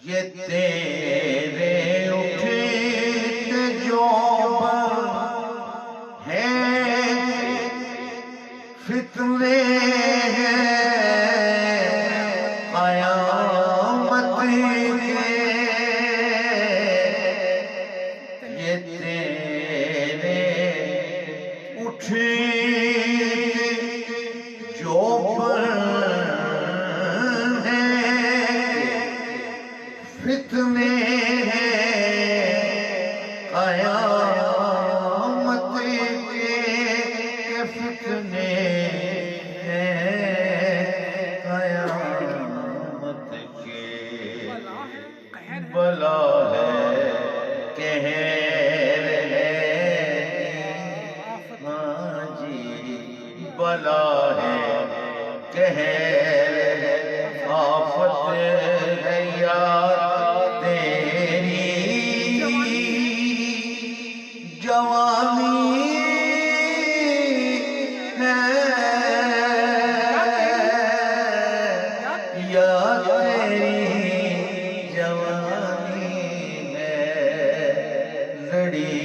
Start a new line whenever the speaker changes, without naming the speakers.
یہ تیرے اٹھتے جوب ہیں فتنے ہیں قیامت کے، یہ تیرے اٹھتے جوب فتنے ہیں قیامت کے، فتنے ہیں قیامت کے، بلا ہے قہر ہے ہاں جی، بلا ہے قہر ہے آفت ہے یار جوانی ہے یا تیری جوانی ہے، لڑی